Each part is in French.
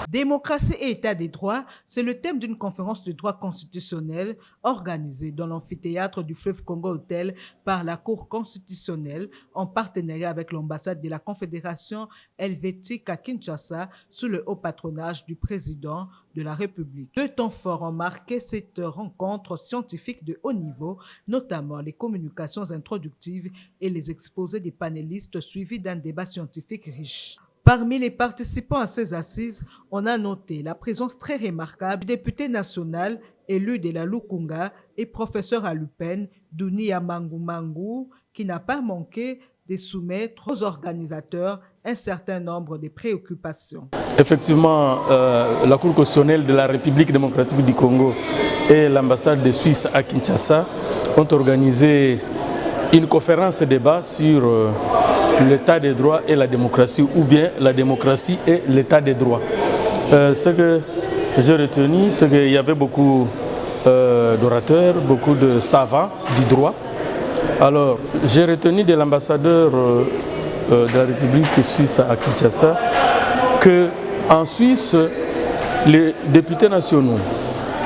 Démocratie et État des droits, c'est le thème d'une conférence de droit constitutionnel organisée dans l'amphithéâtre du fleuve Congo Hôtel par la Cour constitutionnelle en partenariat avec l'ambassade de la Confédération helvétique à Kinshasa sous le haut patronage du président de la République. Deux temps forts ont marqué cette rencontre scientifique de haut niveau, notamment les communications introductives et les exposés des panélistes suivis d'un débat scientifique riche. Parmi les participants à ces assises, on a noté la présence très remarquable du député national élu de la Lukunga et professeur à l'UPEN, Dunia Mangu, qui n'a pas manqué de soumettre aux organisateurs un certain nombre de préoccupations. Effectivement, la Cour constitutionnelle de la République démocratique du Congo et l'ambassade de Suisse à Kinshasa ont organisé une conférence débat sur l'état des droits et la démocratie, ou bien la démocratie et l'état des droits. Ce que j'ai retenu, c'est qu'il y avait beaucoup d'orateurs, beaucoup de savants du droit. Alors, j'ai retenu de l'ambassadeur de la République suisse à Kinshasa qu'en Suisse, les députés nationaux,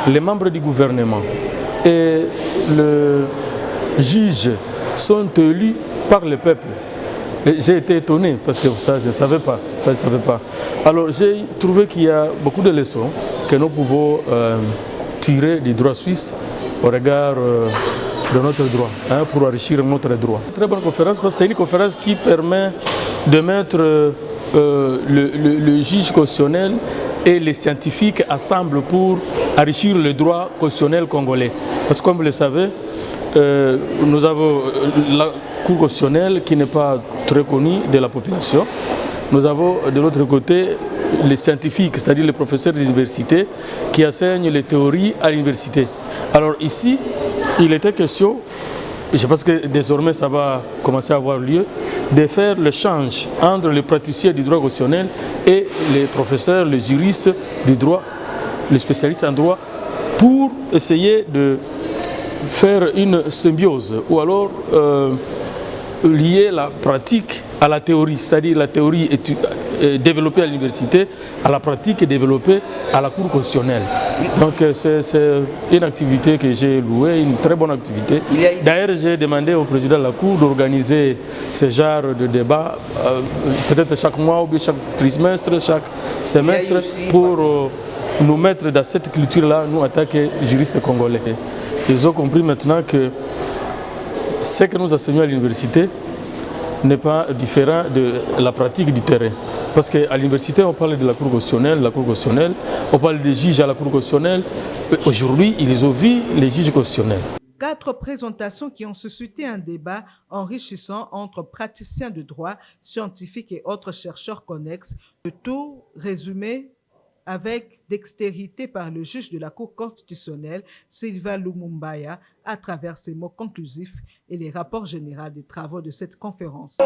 les membres du gouvernement et le juge sont élus par le peuple. J'ai été étonné parce que ça, je ne savais pas. Alors, j'ai trouvé qu'il y a beaucoup de leçons que nous pouvons tirer du droit suisse au regard de notre droit, pour enrichir notre droit. Très bonne conférence parce que c'est une conférence qui permet de mettre le juge constitutionnel et les scientifiques ensemble pour enrichir le droit constitutionnel congolais. Parce que comme vous le savez, nous avons la Cour constitutionnelle qui n'est pas très connue de la population. Nous avons de l'autre côté les scientifiques, c'est-à-dire les professeurs d'université qui enseignent les théories à l'université. Alors ici, il était question, je pense que désormais ça va commencer à avoir lieu, de faire l'échange entre les praticiens du droit constitutionnel et les professeurs, les juristes du droit, les spécialistes en droit, pour essayer de faire une symbiose ou alors lier la pratique à la théorie, c'est-à-dire la théorie développée à l'université, à la pratique développée à la Cour constitutionnelle. Donc c'est une activité que j'ai louée, une très bonne activité. D'ailleurs, j'ai demandé au président de la Cour d'organiser ce genre de débat, peut-être chaque mois ou bien chaque trimestre, chaque semestre, pour nous mettre dans cette culture-là, nous, en tant que juristes congolais. Ils ont compris maintenant que ce que nous enseignons à l'université n'est pas différent de la pratique du terrain. Parce qu'à l'université, on parle de la Cour constitutionnelle, on parle des juges à la Cour constitutionnelle. Aujourd'hui, ils ont vu les juges constitutionnels. 4 présentations qui ont suscité un débat enrichissant entre praticiens de droit, scientifiques et autres chercheurs connexes. Le tout résumé avec dextérité par le juge de la Cour constitutionnelle, Sylvain Lumumbaya, à travers ses mots conclusifs et les rapports généraux des travaux de cette conférence.